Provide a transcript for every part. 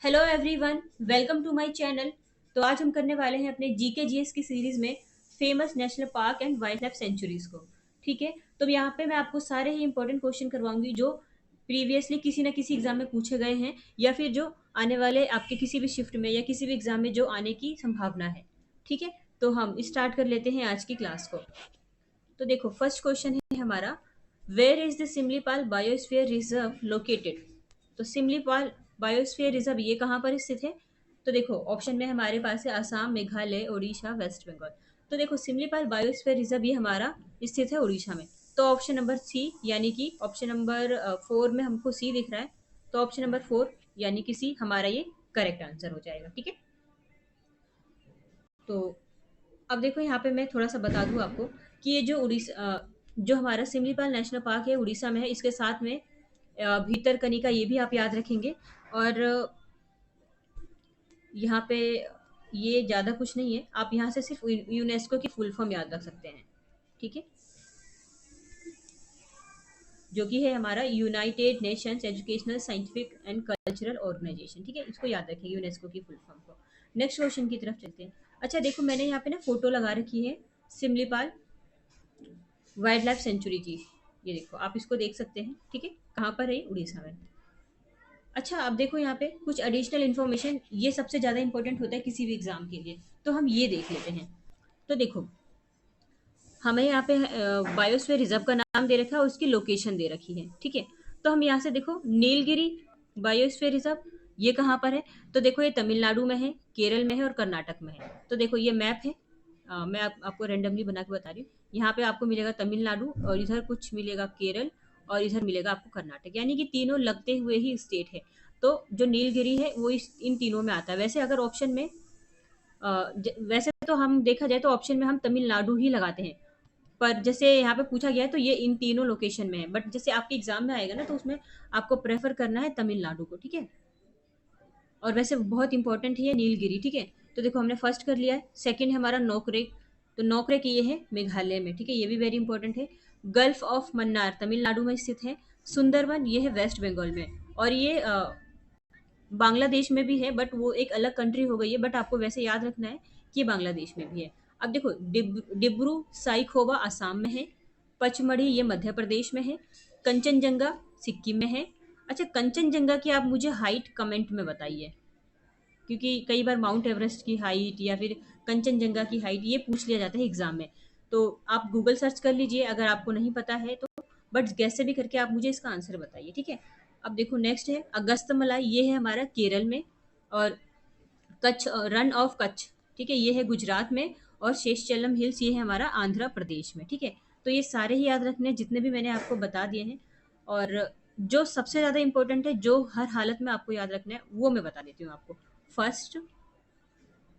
Hello everyone, welcome to my channel. तो आज हम करने वाले हैं अपने जीके जीएस की सीरीज में famous national park and wildlife sanctuaries को। ठीक है, तो यहाँ पे मैं आपको सारे ही इंपॉर्टेंट क्वेश्चन करवाऊंगी जो प्रीवियसली किसी ना किसी एग्जाम में पूछे गए हैं या फिर जो आने वाले आपके किसी भी शिफ्ट में या किसी भी एग्जाम में जो आने की संभावना है। ठीक है, तो हम स्टार्ट कर लेते हैं आज की क्लास को। तो देखो, फर्स्ट क्वेश्चन है हमारा, where is the Similipal biosphere reserve located. तो सिमलीपाल बायोस्फीयर रिजर्व ये कहाँ पर स्थित है? तो देखो, ऑप्शन में हमारे पास है असम, मेघालय, उड़ीसा, वेस्ट बंगाल। तो देखो, सिमलीपाल बायोस्फीयर रिजर्व ये हमारा स्थित है उड़ीसा में। तो ऑप्शन नंबर सी, यानी कि ऑप्शन नंबर 4 में हमको सी दिख रहा है, तो ऑप्शन नंबर 4 यानी कि सी हमारा ये करेक्ट आंसर हो जाएगा। ठीक है, तो अब देखो यहाँ पे मैं थोड़ा सा बता दूँ आपको कि ये जो जो हमारा सिमलीपाल नेशनल पार्क है उड़ीसा में है, इसके साथ में भीतरकनिका ये भी आप याद रखेंगे। और यहाँ पे ये ज़्यादा कुछ नहीं है, आप यहाँ से सिर्फ यूनेस्को की फुल फॉर्म याद रख सकते हैं। ठीक है, जो कि है हमारा United Nations Educational Scientific and Cultural Organization. ठीक है, इसको याद रखेंगे यूनेस्को की फुल फॉर्म को। नेक्स्ट क्वेश्चन की तरफ चलते हैं। अच्छा देखो, मैंने यहाँ पे ना फोटो लगा रखी है सिमलीपाल वाइल्ड लाइफ सेंचुरी की। ये देखो, आप इसको देख सकते हैं। ठीक है, कहाँ पर है? उड़ीसा में। अच्छा, अब देखो यहाँ पे कुछ एडिशनल इन्फॉर्मेशन, ये सबसे ज़्यादा इंपॉर्टेंट होता है किसी भी एग्जाम के लिए, तो हम ये देख लेते हैं। तो देखो, हमें यहाँ पे बायोस्फीयर रिजर्व का नाम दे रखा है और उसकी लोकेशन दे रखी है। ठीक है, तो हम यहाँ से देखो, नीलगिरी बायोस्फीयर रिजर्व ये कहाँ पर है? तो देखो, ये तमिलनाडु में है, केरल में है और कर्नाटक में है। तो देखो, ये मैप है। मैं आपको रेंडमली बना के बता रही हूँ। यहाँ पे आपको मिलेगा तमिलनाडु और इधर कुछ मिलेगा केरल और इधर मिलेगा आपको कर्नाटक, यानी कि तीनों लगते हुए ही स्टेट है। तो जो नीलगिरी है वो इन तीनों में आता है। वैसे अगर ऑप्शन में वैसे तो हम देखा जाए तो ऑप्शन में हम तमिलनाडु ही लगाते हैं, पर जैसे यहाँ पे पूछा गया है तो ये इन तीनों लोकेशन में है। बट जैसे आपके एग्जाम में आएगा ना, तो उसमें आपको प्रेफर करना है तमिलनाडु को। ठीक है, और वैसे बहुत इंपॉर्टेंट ही है नीलगिरी। ठीक है, तो देखो, हमने फर्स्ट कर लिया है। सेकंड है हमारा नोकरेक। तो नोकरेक ये है मेघालय में। ठीक है, ये भी वेरी इंपॉर्टेंट है। गल्फ ऑफ मन्नार तमिलनाडु में स्थित है। सुंदरवन ये है वेस्ट बंगाल में। और ये बांग्लादेश में भी है, बट वो एक अलग कंट्री हो गई है, बट आपको वैसे याद रखना है कि ये बांग्लादेश में भी है। अब देखो, डिब्रू साइखोवा असम में है। पचमढ़ी ये मध्य प्रदेश में है। कंचनजंगा सिक्किम में है। अच्छा, कंचनजंगा की आप मुझे हाइट कमेंट में बताइए, क्योंकि कई बार माउंट एवरेस्ट की हाइट या फिर कंचनजंगा की हाइट ये पूछ लिया जाता है एग्जाम में। तो आप गूगल सर्च कर लीजिए अगर आपको नहीं पता है तो, बट कैसे भी करके आप मुझे इसका आंसर बताइए। ठीक है, अब देखो, नेक्स्ट है अगस्त मलाई, ये है हमारा केरल में। और कच्छ, रन ऑफ कच्छ, ठीक है, ये है गुजरात में। और शेषचलम हिल्स ये है हमारा आंध्र प्रदेश में। ठीक है, तो ये सारे ही याद रखने हैं जितने भी मैंने आपको बता दिए हैं। और जो सबसे ज़्यादा इंपॉर्टेंट है, जो हर हालत में आपको याद रखना है, वो मैं बता देती हूँ आपको। फर्स्ट,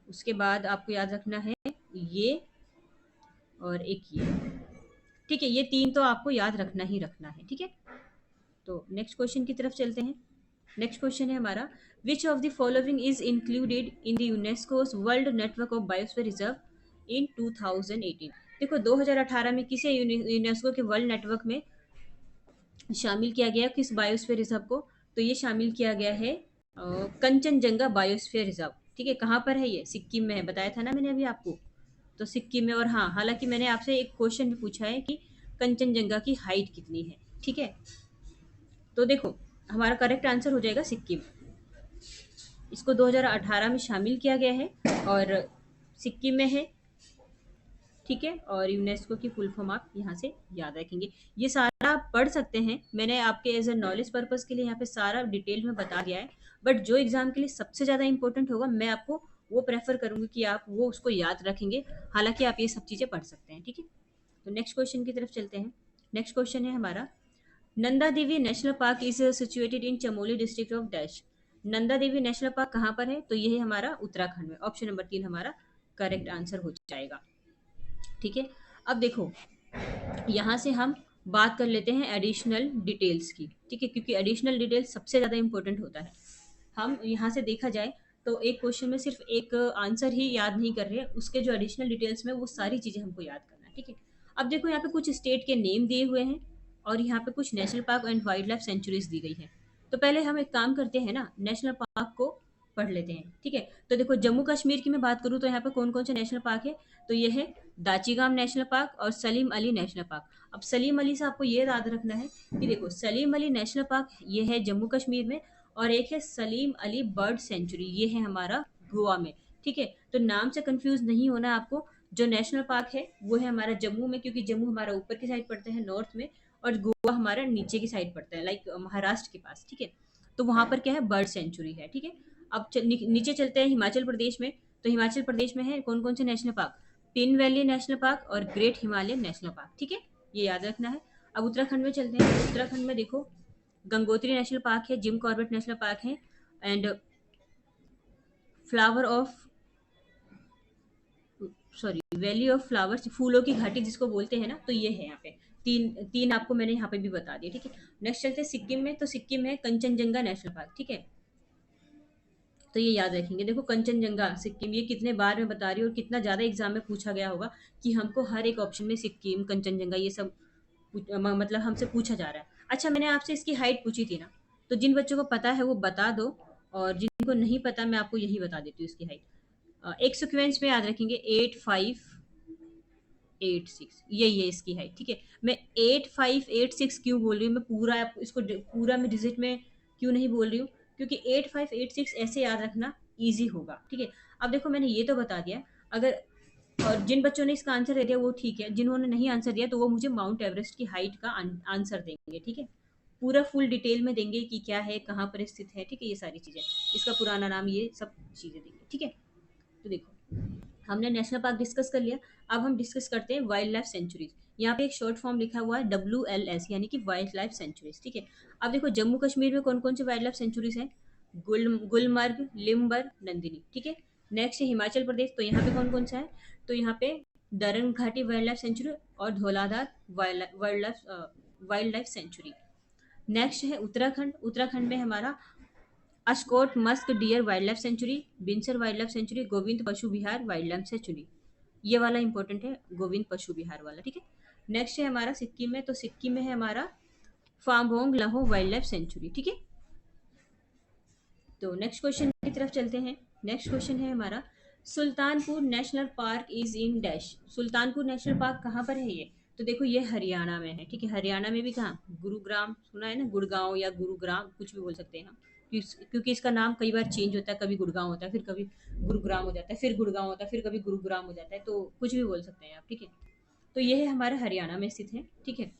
उसके बाद आपको याद रखना है ये, और एक ये। ठीक है, ये तीन तो आपको याद रखना ही रखना है। ठीक है, तो नेक्स्ट क्वेश्चन की तरफ चलते हैं। नेक्स्ट क्वेश्चन है हमारा, which of the following is included in the UNESCO's world network of biosphere reserve in 2018। देखो, 2018 में किसे यूनेस्को के वर्ल्ड नेटवर्क में शामिल किया गया, किस बायोस्फीयर रिजर्व को? तो ये शामिल किया गया है कंचनजंगा बायोस्फीयर रिजर्व। ठीक है, कहाँ पर है? ये सिक्किम में है, बताया था ना मैंने अभी आपको। तो सिक्किम में। और हाँ, हालांकि मैंने आपसे एक क्वेश्चन भी पूछा है कि कंचनजंगा की हाइट कितनी है। ठीक है, तो देखो, हमारा करेक्ट आंसर हो जाएगा सिक्किम। इसको 2018 में शामिल किया गया है और सिक्किम में है। ठीक है, और यूनेस्को की फुल फॉर्म आप यहाँ से याद रखेंगे। ये सारा आप पढ़ सकते हैं, मैंने आपके एज ए नॉलेज पर्पज के लिए यहाँ पे सारा डिटेल में बता दिया है। बट जो एग्जाम के लिए सबसे ज़्यादा इंपॉर्टेंट होगा, मैं आपको वो प्रेफर करूंगी कि आप वो उसको याद रखेंगे। हालांकि आप ये सब चीज़ें पढ़ सकते हैं। ठीक है, तो नेक्स्ट क्वेश्चन की तरफ चलते हैं। नेक्स्ट क्वेश्चन है हमारा, Nanda Devi national park is situated in Chamoli district of dash. Nanda Devi national park कहाँ पर है? तो ये है हमारा उत्तराखंड में। ऑप्शन नंबर 3 हमारा करेक्ट आंसर हो जाएगा। ठीक है, अब देखो, यहाँ से हम बात कर लेते हैं एडिशनल डिटेल्स की। ठीक है, क्योंकि एडिशनल डिटेल्स सबसे ज़्यादा इंपॉर्टेंट होता है। हम यहाँ से देखा जाए तो एक क्वेश्चन में सिर्फ एक आंसर ही याद नहीं कर रहे हैं, उसके जो एडिशनल डिटेल्स में वो सारी चीज़ें हमको याद करना है। ठीक है, अब देखो, यहाँ पे कुछ स्टेट के नेम दिए हुए हैं और यहाँ पे कुछ national park and wildlife sanctuaries दी गई है। तो पहले हम एक काम करते हैं ना, नेशनल पार्क को पढ़ लेते हैं, ठीक है। तो देखो जम्मू कश्मीर की मैं बात करूँ तो यहाँ पे कौन कौन से नेशनल पार्क है, तो ये है दाचिगाम नेशनल पार्क और सलीम अली नेशनल पार्क। अब सलीम अली से आपको ये याद रखना है कि देखो सलीम अली नेशनल पार्क ये है जम्मू कश्मीर में, और एक है सलीम अली बर्ड सेंचुरी, ये है हमारा गोवा में, ठीक है। तो नाम से कंफ्यूज नहीं होना आपको। जो नेशनल पार्क है वो है हमारा जम्मू में, क्योंकि जम्मू हमारा ऊपर की साइड पड़ता है नॉर्थ में, और गोवा हमारा नीचे की साइड पड़ता है, लाइक महाराष्ट्र के पास, ठीक है। तो वहां पर क्या है, बर्ड सेंचुरी है, ठीक है। अब नीचे चलते हैं हिमाचल प्रदेश में। तो हिमाचल प्रदेश में है कौन कौन से national park, pin valley national park और ग्रेट हिमालयन नेशनल पार्क, ठीक है, ये याद रखना है। अब उत्तराखंड में चलते हैं। उत्तराखंड में देखो गंगोत्री नेशनल पार्क है, जिम कॉर्बेट नेशनल पार्क है, and flower of sorry valley of flowers, फूलों की घाटी जिसको बोलते हैं ना, तो ये है यहाँ पे तीन तीन आपको मैंने यहाँ पे भी बता दिया, ठीक है। नेक्स्ट चलते हैं सिक्किम में। तो सिक्किम में कंचनजंगा नेशनल पार्क, ठीक है। तो ये याद रखेंगे। देखो कंचनजंगा सिक्किम, ये कितने बार मैं बता रही हूँ और कितना ज्यादा एग्जाम में पूछा गया होगा कि हमको हर एक ऑप्शन में सिक्किम कंचनजंगा ये सब मतलब हमसे पूछा जा रहा है। अच्छा मैंने आपसे इसकी हाइट पूछी थी ना, तो जिन बच्चों को पता है वो बता दो, और जिनको नहीं पता मैं आपको यही बता देती हूँ इसकी हाइट। एक सिक्वेंस में याद रखेंगे 8586, यही है इसकी हाइट, ठीक है। मैं 8586 क्यों बोल रही हूँ, मैं पूरा इसको पूरा मैं डिजिट में क्यों नहीं बोल रही हूँ, क्योंकि 8586 ऐसे याद रखना ईजी होगा, ठीक है। अब देखो मैंने ये तो बता दिया, अगर और जिन बच्चों ने इसका आंसर दे दिया वो ठीक है, जिन्होंने नहीं आंसर दिया तो वो मुझे माउंट एवरेस्ट की हाइट का आंसर देंगे, ठीक है। पूरा फुल डिटेल में देंगे कि क्या है, कहाँ पर स्थित है, ठीक है, ये सारी चीजें, इसका पुराना नाम, ये सब चीजें देंगे, ठीक है। तो देखो हमने नेशनल पार्क डिस्कस कर लिया। अब हम डिस्कस करते हैं वाइल्ड लाइफ सेंचुरीज। यहाँ पे एक शॉर्ट फॉर्म लिखा हुआ है WLS, यानी कि वाइल्ड लाइफ सेंचुरीज, ठीक है। अब देखो जम्मू कश्मीर में कौन कौन से वाइल्ड लाइफ सेंचुरीज हैं, गुलमर्ग, लिम्बर, नंदिनी, ठीक है। नेक्स्ट है हिमाचल प्रदेश। तो यहाँ पे कौन कौन सा है, तो यहाँ पे दरन घाटी वाइल्ड लाइफ सेंचुरी और Dhauladhar wildlife sanctuary. Next है उत्तराखंड। उत्तराखंड में हमारा Askot musk deer wildlife sanctuary, Binsar wildlife sanctuary, Govind Pashu Vihar wild life sanctuary, ये वाला इंपॉर्टेंट है, गोविंद पशु विहार वाला, ठीक है। नेक्स्ट है हमारा सिक्किम में। तो सिक्किम में है हमारा फाम्बोंग लहो वाइल्ड लाइफ सेंचुरी, ठीक है। तो नेक्स्ट क्वेश्चन की तरफ चलते हैं। नेक्स्ट क्वेश्चन है हमारा Sultanpur national park is in dash. Sultanpur national park कहाँ पर है ये, तो देखो ये हरियाणा में है, ठीक है। हरियाणा में भी कहाँ, गुरुग्राम सुना है ना, गुड़गांव या गुरुग्राम कुछ भी बोल सकते हैं हम, क्योंकि इसका नाम कई बार चेंज होता है, कभी गुड़गांव होता है, फिर कभी गुरुग्राम हो जाता है, फिर गुड़गांव होता है, फिर कभी गुरुग्राम हो जाता है, तो कुछ भी बोल सकते हैं आप, ठीक है। तो ये है हमारा हरियाणा में स्थित है, ठीक है।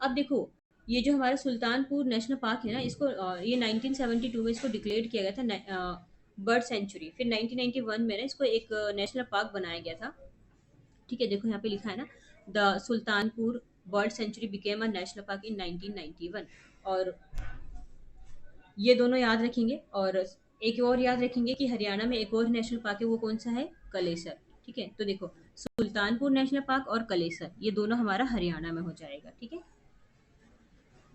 अब देखो ये जो हमारा सुल्तानपुर नेशनल पार्क है ना, इसको ये 1972 में इसको डिक्लेयर किया गया था बर्ड सेंचुरी। फिर 1991 में ना इसको एक नेशनल पार्क बनाया गया था, ठीक है। देखो यहाँ पे लिखा है ना, the Sultanpur bird sanctuary became a national park इन 1991। और ये दोनों याद रखेंगे, और एक और याद रखेंगे कि हरियाणा में एक और नेशनल पार्क है, वो कौन सा है, कलेसर, ठीक है। तो देखो सुल्तानपुर नेशनल पार्क और कलेसर ये दोनों हमारा हरियाणा में हो जाएगा, ठीक है।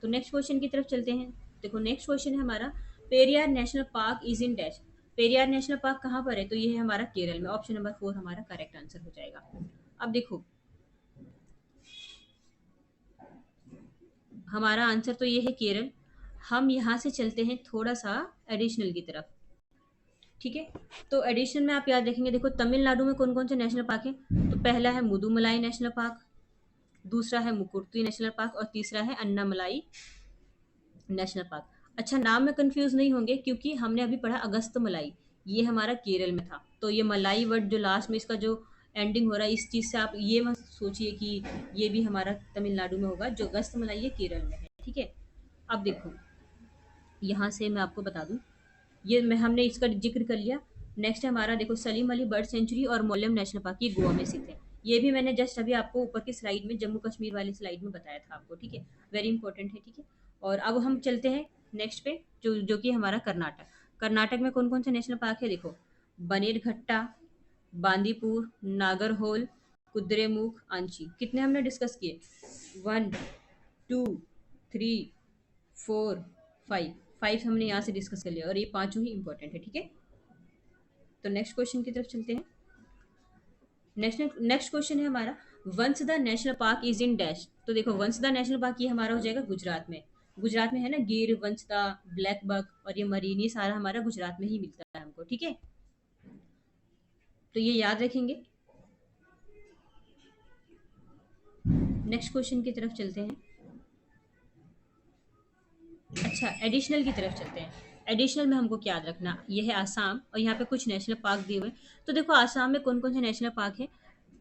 तो नेक्स्ट क्वेश्चन की तरफ चलते हैं। देखो नेक्स्ट क्वेश्चन है हमारा Periyar national park is in dash. Periyar national park कहाँ पर है, तो ये है हमारा केरल में। ऑप्शन नंबर 4 हमारा करेक्ट आंसर हो जाएगा। अब देखो हमारा आंसर तो ये है केरल। हम यहाँ से चलते हैं थोड़ा सा एडिशनल की तरफ, ठीक है। तो एडिशनल में आप याद रखेंगे, देखो तमिलनाडु में कौन कौन से नेशनल पार्क है, तो पहला है मुदुमलाई नेशनल पार्क, दूसरा है मुकुर्ती नेशनल पार्क, और तीसरा है अन्नामलाई नेशनल पार्क। अच्छा नाम में कंफ्यूज नहीं होंगे, क्योंकि हमने अभी पढ़ा अगस्त मलाई, ये हमारा केरल में था। तो ये मलाई वर्ड जो लास्ट में इसका जो एंडिंग हो रहा है, इस चीज़ से आप ये मत सोचिए कि ये भी हमारा तमिलनाडु में होगा। जो अगस्त मलाई ये केरल में है, ठीक है। अब देखो यहाँ से मैं आपको बता दूं, ये मैं हमने इसका जिक्र कर लिया। नेक्स्ट है हमारा देखो सलीम अली बर्ड सेंचुरी और मोलेम नेशनल पार्क, ये गोवा में स्थित है। ये भी मैंने जस्ट अभी आपको ऊपर की स्लाइड में जम्मू कश्मीर वाली स्लाइड में बताया था आपको, ठीक है। वेरी इंपॉर्टेंट है, ठीक है। और अब हम चलते हैं नेक्स्ट पे, जो कि हमारा कर्नाटक। कर्नाटक में कौन कौन से नेशनल पार्क है, देखो बनेरघट्टा, बांदीपुर, नागरहोल, कुद्रेमुख, आंची। कितने हमने डिस्कस किए, 1 2 3 4 5, 5 हमने यहाँ से डिस्कस कर लिया, और ये पांचों ही इंपॉर्टेंट है, ठीक है। तो नेक्स्ट क्वेश्चन की तरफ चलते हैं। नेक्स्ट क्वेश्चन है हमारा Vansda national park is in dash. तो देखो वंसदा नेशनल पार्क ये हमारा हो जाएगा गुजरात में। गुजरात में है ना, गिर, वंसता, ब्लैक बक और ये मरीन, ये सारा हमारा गुजरात में ही मिलता है हमको, ठीक है। तो ये याद रखेंगे। नेक्स्ट क्वेश्चन की तरफ चलते हैं। अच्छा, एडिशनल की तरफ चलते हैं। एडिशनल में हमको क्या याद रखना, ये है आसाम, और यहाँ पे कुछ नेशनल पार्क दिए हुए हैं। तो देखो आसाम में कौन कौन से नेशनल पार्क है।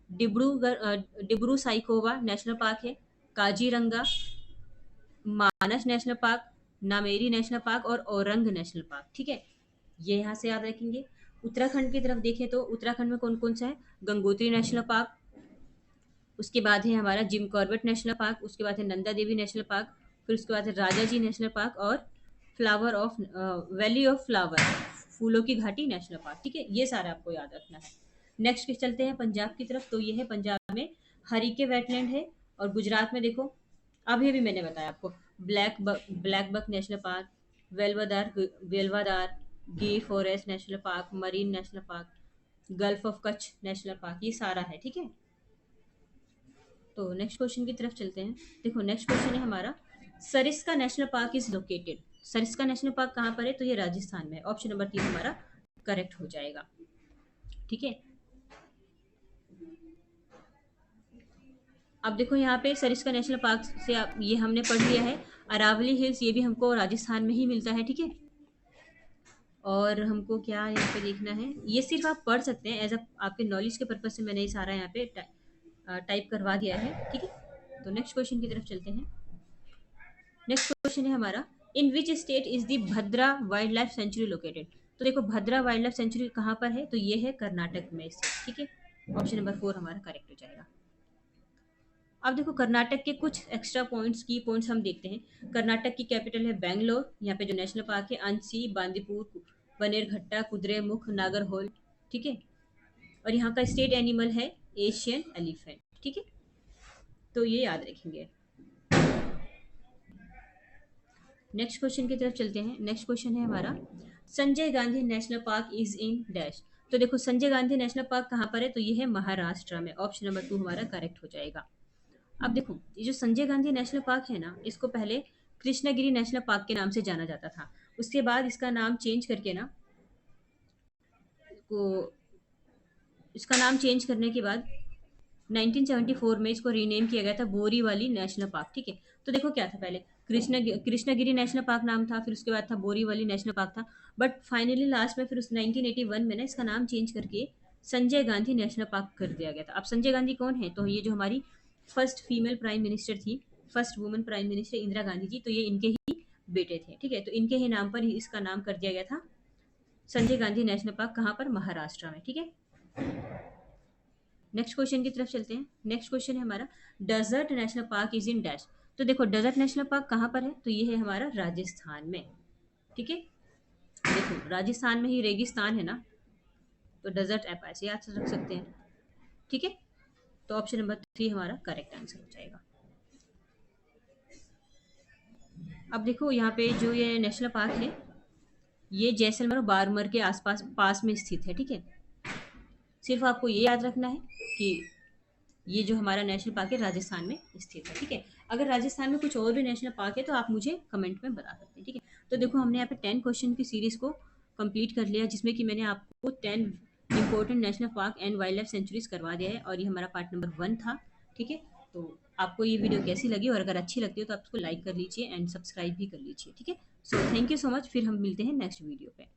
डिब्रू साइकोवा नेशनल पार्क है, Kaziranga, Manas national park, Nameri national park और औरंग नेशनल पार्क, ठीक है। ये यहाँ से याद रखेंगे। उत्तराखंड की तरफ देखें तो उत्तराखंड में कौन कौन सा है, गंगोत्री नेशनल पार्क, उसके बाद है हमारा जिम कॉर्बेट नेशनल पार्क, उसके बाद है नंदा देवी नेशनल पार्क, फिर उसके बाद है राजा जी नेशनल पार्क और flower of valley of flower, फूलों की घाटी नेशनल पार्क, ठीक है। ये सारा आपको याद रखना है। नेक्स्ट चलते हैं पंजाब की तरफ। तो ये है पंजाब में हरीके वेटलैंड है, और गुजरात में देखो अभी अभी मैंने बताया आपको, ब्लैक बक नेशनल पार्क, वेलवादार गिर forest national park, marine national park, gulf of Kutch national park, ये सारा है, ठीक है। तो नेक्स्ट क्वेश्चन की तरफ चलते हैं। देखो नेक्स्ट क्वेश्चन है हमारा, Sariska national park is located. Sariska national park कहाँ पर है, तो ये राजस्थान में है। ऑप्शन नंबर 3 हमारा करेक्ट हो जाएगा, ठीक है। अब देखो यहाँ पे सरिस्का नेशनल पार्क से ये हमने पढ़ लिया है। अरावली हिल्स, ये भी हमको राजस्थान में ही मिलता है, ठीक है। और हमको क्या यहाँ पे देखना है, ये सिर्फ आप पढ़ सकते हैं एज अ आपके नॉलेज के पर्पज से मैंने ये सारा यहाँ पे टाइप करवा दिया है, ठीक है। तो नेक्स्ट क्वेश्चन की तरफ चलते हैं। नेक्स्ट क्वेश्चन है हमारा, in which state is the Bhadra wildlife sanctuary located. तो देखो भद्रा वाइल्ड लाइफ सेंचुरी कहाँ पर है, तो ये है कर्नाटक में स्थित, ठीक है। ऑप्शन नंबर 4 हमारा करेक्ट हो जाएगा। अब देखो कर्नाटक के कुछ एक्स्ट्रा पॉइंट्स, की पॉइंट्स हम देखते हैं। कर्नाटक की कैपिटल है बैंगलोर, यहाँ पे जो नेशनल पार्क है अंसी, बांदीपुर, बनेरघट्टा, कुद्रेमुख, नागरहोल, ठीक है। और यहाँ का स्टेट एनिमल है एशियन एलिफेंट, ठीक है। तो ये याद रखेंगे। नेक्स्ट क्वेश्चन की तरफ चलते हैं। नेक्स्ट क्वेश्चन है हमारा, Sanjay Gandhi national park is in dash. तो देखो संजय गांधी नेशनल पार्क कहाँ पर है, तो ये है महाराष्ट्र में। ऑप्शन नंबर 2 हमारा करेक्ट हो जाएगा। अब देखो ये जो संजय गांधी नेशनल पार्क है ना, इसको पहले कृष्णगिरी नेशनल पार्क के नाम से जाना जाता था। उसके बाद इसका नाम चेंज करके ना, को इसका नाम चेंज करने के बाद 1974 में इसको रीनेम किया गया था बोरीवली नेशनल पार्क, ठीक है। तो देखो क्या था, पहले कृष्णगिरी नेशनल पार्क नाम था, फिर उसके बाद था बोरीवली नेशनल पार्क था। बट फाइनली लास्ट में फिर उस 1981 में ना इसका नाम चेंज करके संजय गांधी नेशनल पार्क कर दिया गया था। अब संजय गांधी कौन है, तो ये जो हमारी फर्स्ट फीमेल प्राइम मिनिस्टर थी, first women prime minister Indira Gandhi ji, तो ये इनके ही बेटे थे, ठीक है। तो इनके ही नाम पर ही इसका नाम कर दिया गया था संजय गांधी नेशनल पार्क, कहाँ पर, महाराष्ट्र में, ठीक है। नेक्स्ट क्वेश्चन की तरफ चलते हैं। नेक्स्ट क्वेश्चन है हमारा, desert national park is in dash. तो देखो डेजर्ट नेशनल पार्क कहाँ पर है, तो ये है हमारा राजस्थान में, ठीक है। देखो राजस्थान में ही रेगिस्तान है ना, तो डेजर्ट आप ऐसे याद रख सकते हैं, ठीक है। तो ऑप्शन नंबर 3 हमारा करेक्ट आंसर हो जाएगा। अब देखो यहाँ पे जो ये नेशनल पार्क है, ये जैसलमेर और बाड़मेर के आसपास पास में स्थित है, ठीक है। सिर्फ आपको ये याद रखना है कि ये जो हमारा नेशनल पार्क है राजस्थान में स्थित है, ठीक है। अगर राजस्थान में कुछ और भी नेशनल पार्क है तो आप मुझे कमेंट में बता सकते हैं, ठीक है। तो देखो हमने यहाँ पे 10 क्वेश्चन की सीरीज को कंप्लीट कर लिया, जिसमें कि मैंने आपको 10 important national park and wildlife centuries करवा दिया है, और ये हमारा पार्ट नंबर 1 था, ठीक है। तो आपको ये वीडियो कैसी लगी, और अगर अच्छी लगती हो तो आप इसको लाइक कर लीजिए एंड सब्सक्राइब भी कर लीजिए, ठीक है। So thank you so much, फिर हम मिलते हैं नेक्स्ट वीडियो पे।